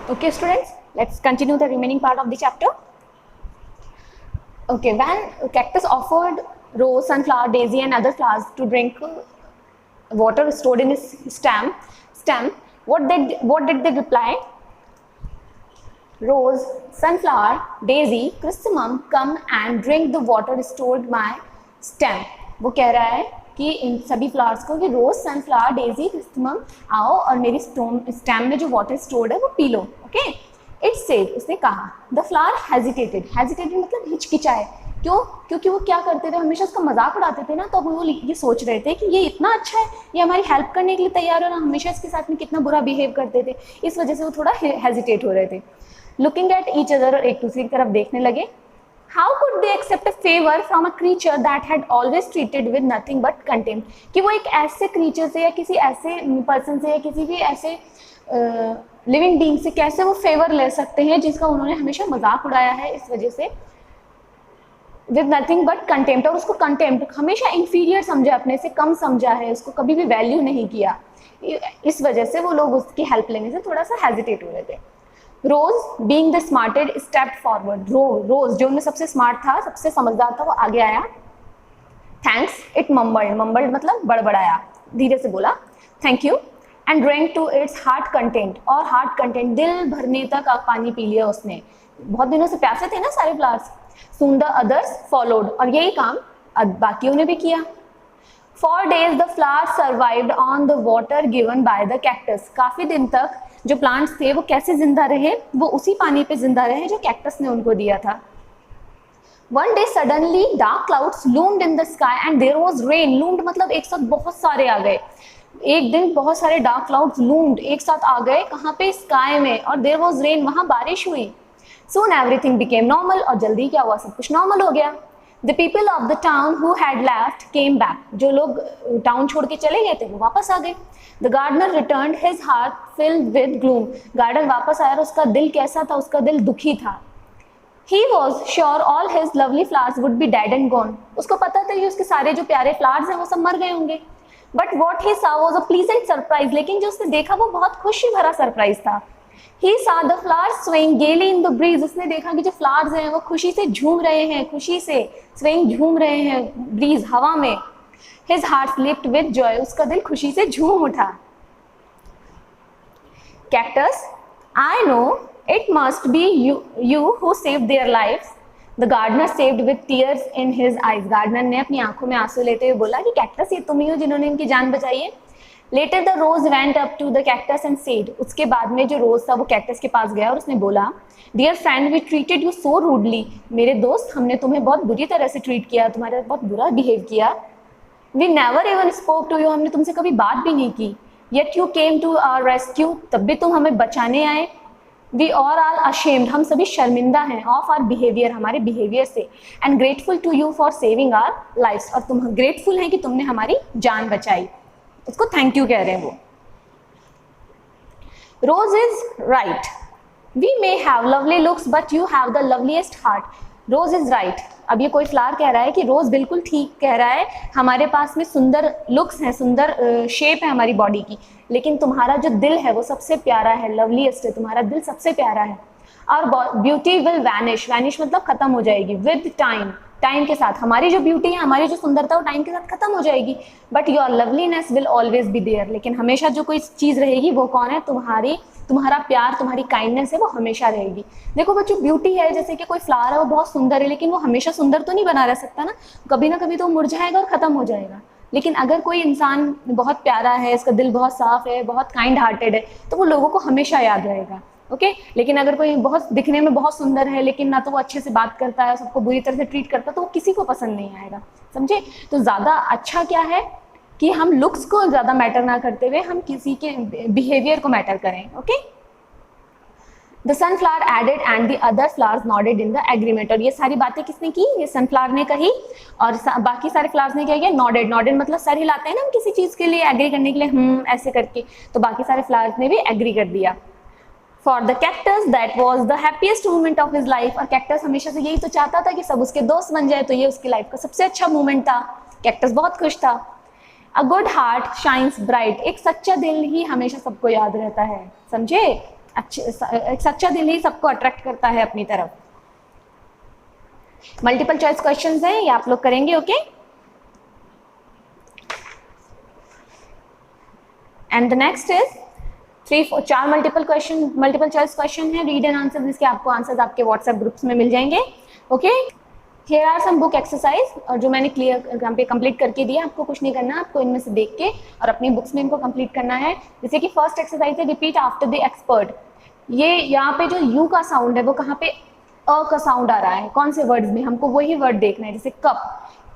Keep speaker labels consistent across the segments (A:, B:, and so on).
A: Okay, students, let's continue the remaining part of the chapter. Okay, when cactus offered rose, sunflower, daisy, and other flowers to drink water stored in its stem, what did they reply? Rose, sunflower, daisy, chrysanthemum, come and drink the water stored my stem. वो कह रहा है कि इन सभी flowers को कि रोज, sunflower, Daisy, क्रिस्टमम आओ और मेरी स्टेम में जो वाटर स्टोर्ड है वो P low. Okay, it said, उसने कहा. द फ्लावर हेजिटेटेड मतलब हिचकिचाए. क्यों? क्योंकि वो क्या करते थे, हमेशा उसका मजाक उड़ाते थे ना. तो वो ये सोच रहे थे कि ये इतना अच्छा है, ये हमारी हेल्प करने के लिए तैयार है ना, हमेशा इसके साथ में कितना बुरा बिहेव करते थे. इस वजह से वो थोड़ा हेजिटेट हो रहे थे. लुकिंग एट ईच अदर, एक दूसरे की तरफ देखने लगे. How could they accept a favor from a creature that had always treated with nothing but contempt? कि वो एक ऐसे creature से या किसी ऐसे person से या किसी भी ऐसे living being से कैसे वो favor ले सकते हैं जिसका उन्होंने हमेशा मजाक उड़ाया है. इस वजह से with nothing but contempt, और उसको contempt हमेशा inferior समझा, अपने से कम समझा है, उसको कभी भी value नहीं किया. इस वजह से वो लोग उसकी help लेने से थोड़ा सा hesitate हो रहे थे. रोज बीइंग द स्मार्टेड स्टेप फॉरवर्ड. रोज जो उनमें सबसे स्मार्ट था, सबसे समझदार था, वो आगे आया. थैंक्स, इट मम्बल्ड मतलब बड़बड़ाया, धीरे से बोला thank you. And drink to its heart content, और हार्ट कंटेंट दिल भरने तक पानी पी लिया उसने. बहुत दिनों से प्यासे थे ना सारे flowers. Soon the others followed, और यही काम बाकियों ने भी किया. 4 days the flowers survived on the water given by the cactus. काफी दिन तक जो प्लांट्स थे वो कैसे जिंदा रहे, वो उसी पानी पे जिंदा रहे जो कैक्टस ने उनको दिया था. One day suddenly dark clouds loomed in the sky and there was rain. Loomed मतलब एक साथ बहुत सारे आ गए. एक दिन बहुत सारे डार्क क्लाउड्स लूम्ड एक साथ आ गए. कहाँ पे? स्काई में. और देयर वॉज रेन, वहाँ बारिश हुई. Soon everything became normal, और जल्दी क्या हुआ, सब कुछ नॉर्मल हो गया. The people of the town who had left came back. जो लोग टाउन छोड़ के चले गए थे वो वापस आ गए. The gardener returned, his heart filled with gloom. Garden वापस आया और उसका दिल कैसा था? उसका दिल दुखी था. He was sure all his lovely flowers would be dead and gone. उसको पता था कि उसके सारे जो प्यारे फ्लावर्स हैं वो सब मर गए होंगे. But what he saw was a pleasant surprise. लेकिन जो उसने देखा वो बहुत खुशी भरा सरप्राइज था. He saw the flowers swaying gaily in the breeze. उसने देखा कि जो फ्लावर्स हैं वो खुशी से झूम रहे हैं, खुशी से swaying झूम रहे हैं ब्रीज, हवा में. His heart leaped with joy. उसका दिल खुशी से झूम उठा. Cactus, I know it must be you who saved their lives. The gardener saved with tears in his eyes. Gardener ने अपनी आंखों में आंसू लेते हुए बोला कि कैक्टस, ये तुम ही हो जिन्होंने इनकी जान बचाई है. Later the rose went up to the cactus and said. उसके बाद में जो रोज था वो कैक्टस के पास गया और उसने बोला, Dear friend, we treated you so rudely. मेरे दोस्त, हमने तुम्हें बहुत बुरी तरह से ट्रीट किया, तुम्हारे बहुत बुरा बिहेव किया. We never even spoke to you. हमने तुमसे कभी बात भी नहीं की. Yet you came to our rescue. तब भी तुम हमें बचाने आए. We are all ashamed. हम सभी शर्मिंदा हैं of our behavior, हमारे बिहेवियर से. And grateful to you for saving our lives. और तुम ग्रेटफुल हैं कि तुमने हमारी जान बचाई. उसको थैंक यू कह रहे हैं वो. Rose is right. We may have lovely looks but you have the loveliest heart. Rose is right. अब ये कोई फ्लावर कह रहा है कि रोज बिल्कुल ठीक कह रहा है, हमारे पास में सुंदर लुक्स हैं, सुंदर शेप है हमारी बॉडी की, लेकिन तुम्हारा जो दिल है वो सबसे प्यारा है, लवलीएस्ट है, तुम्हारा दिल सबसे प्यारा है. और ब्यूटी विल वैनिश. वैनिश मतलब खत्म हो जाएगी. विद टाइम, टाइम के साथ हमारी जो ब्यूटी है, हमारी जो सुंदरता वो टाइम के साथ खत्म हो जाएगी. But your loveliness will always be there. लेकिन हमेशा जो कोई चीज़ रहेगी वो कौन है? तुम्हारा प्यार, तुम्हारी काइंडनेस है, वो हमेशा रहेगी. देखो बच्चों, ब्यूटी है जैसे कि कोई फ्लावर है, वो बहुत सुंदर है, लेकिन वो हमेशा सुंदर तो नहीं बना रह सकता ना. ना कभी तो मुरझाएगा और ख़त्म हो जाएगा. लेकिन अगर कोई इंसान बहुत प्यारा है, इसका दिल बहुत साफ है, बहुत काइंड हार्टेड है, तो वो लोगों को हमेशा याद रहेगा. ओके लेकिन अगर कोई बहुत दिखने में बहुत सुंदर है लेकिन ना तो वो अच्छे से बात करता है, सबको बुरी तरह से ट्रीट करता है, तो वो किसी को पसंद नहीं आएगा. समझे? तो ज़्यादा अच्छा क्या है कि हम लुक्स को ज़्यादा मैटर ना करते हुए हम किसी के बिहेवियर को मैटर करें. Okay. The sunflower added and the other flowers nodded in the agreement. और ये सारी बातें किसने की? ये सनफ्लावर ने कही और बाकी सारे फ्लावर्स ने क्या किया? नॉडेड. नॉडेड मतलब सर हिलाते हैं ना हम किसी चीज़ के लिए एग्री करने के लिए, ऐसे करके. तो बाकी सारे फ्लावर्स ने भी एग्री कर दिया. For the cactus that was the happiest moment of his life. और कैक्टस हमेशा से यही तो चाहता था कि सब उसके दोस्त बन जाए, तो ये उसकी लाइफ का सबसे अच्छा मोमेंट था. कैक्टस बहुत खुश था. A good heart shines bright. एक सच्चा दिल ही हमेशा सबको याद रहता है. समझे? एक सच्चा दिल ही सबको अट्रैक्ट करता है अपनी तरफ। मल्टीपल चॉइस क्वेश्चंस हैं, ये आप लोग करेंगे। Okay, and the next is 4 multiple choice question है, रीड एंड आंसर, जिसके आपको आंसर्स आपके व्हाट्सएप ग्रुप्स में मिल जाएंगे। Okay, here are some book exercise, और जो मैंने क्लियर यहाँ पे कंप्लीट करके दिया, आपको कुछ नहीं करना, आपको इनमें से देख के और अपनी बुक्स में इनको कंप्लीट करना है। जैसे कि फर्स्ट एक्सरसाइज है रिपीट आफ्टर द एक्सपर्ट। ये यहाँ पे जो यू का साउंड है वो कहाँ पे अ का साउंड आ रहा है, कौन से वर्ड्स में, हमको वही वर्ड देखना है। जैसे कप,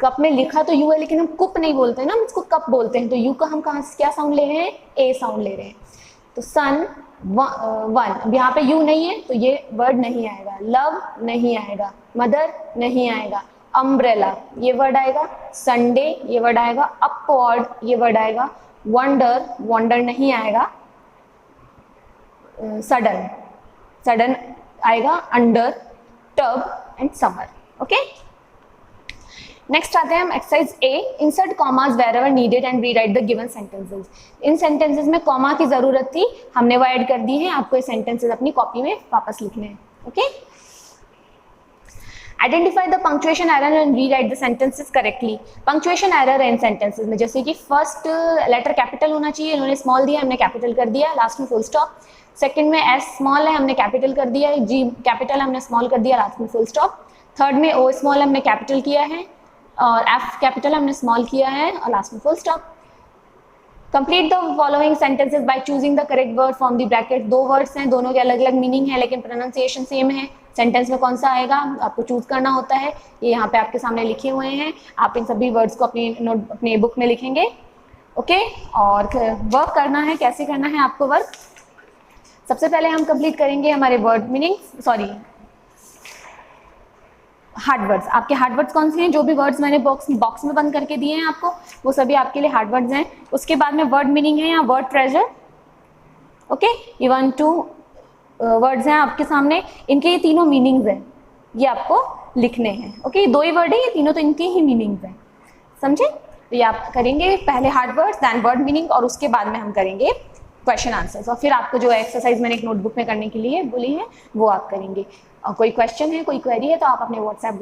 A: कप में लिखा तो यू है लेकिन हम कुप नहीं बोलते हैं ना, हम इसको कप बोलते हैं, तो यू का हम कहाँ से क्या साउंड ले रहे हैं, ए साउंड ले रहे हैं। तो सन वन, अब यहाँ पे यू नहीं है तो ये वर्ड नहीं आएगा। लव नहीं आएगा, मदर नहीं आएगा, अम्ब्रेला ये वर्ड आएगा, संडे ये वर्ड आएगा, अपवर्ड ये वर्ड आएगा, वंडर वंडर नहीं आएगा, सडन सडन आएगा, under, tub and summer. Okay, next आते हैं हम exercise A, insert commas wherever needed and rewrite the given sentences. इन सेंटेंसेस में कॉमा की जरूरत थी, हमने वो ऐड कर दी है, आपको ये सेंटेंसेस अपनी कॉपी में वापस लिखने हैं। Okay, identify the punctuation error and rewrite the sentences correctly. Punctuation error है इन सेंटेंसेस में, जैसे कि फर्स्ट लेटर कैपिटल होना चाहिए, इन्होंने स्मॉल दिया, हमने कैपिटल कर दिया, लास्ट में फुल स्टॉप। सेकंड में एस स्मॉल है, हमने कैपिटल कर दिया है, जी कैपिटल हमने स्मॉल कर दिया, लास्ट में फुल स्टॉप। थर्ड में ओ स्मॉल हमने कैपिटल किया है, और एफ कैपिटल हमने स्मॉल किया है, और लास्ट में full stop. Complete the following sentences by choosing the correct word from the bracket. 2 words हैं, दोनों के अलग अलग मीनिंग है लेकिन प्रोनाउंसिएशन सेम है। सेंटेंस में कौन सा आएगा आपको चूज करना होता है, ये यहाँ पे आपके सामने लिखे हुए हैं, आप इन सभी वर्ड्स को अपनी बुक में लिखेंगे। ओके, और वर्क करना है, कैसे करना है आपको वर्क, सबसे पहले हम कंप्लीट करेंगे हमारे word meaning, sorry hard words. आपके हार्ड वर्ड्स कौन से हैं, जो भी वर्ड्स मैंने बॉक्स में बंद करके दिए हैं आपको, वो सभी आपके लिए हार्ड वर्ड्स हैं। उसके बाद में वर्ड मीनिंग है या वर्ड ट्रेजर। ओके, ये 1 2 वर्ड्स हैं आपके सामने, इनके ये तीनों मीनिंग्स हैं, ये आपको लिखने हैं। ओके, ये 2 ही वर्ड है, ये तीनों तो इनके ही मीनिंग्स हैं, समझे। तो ये आप करेंगे पहले hard words, then word meaning, और उसके बाद में हम करेंगे क्वेश्चन आंसर्स, और फिर आपको जो एक्सरसाइज मैंने एक नोटबुक में करने के लिए बोली है वो आप करेंगे। और कोई क्वेश्चन है, कोई क्वेरी है तो आप अपने व्हाट्सएप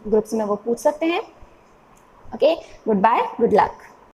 A: ग्रुप्स में वो पूछ सकते हैं। Okay, goodbye, good luck.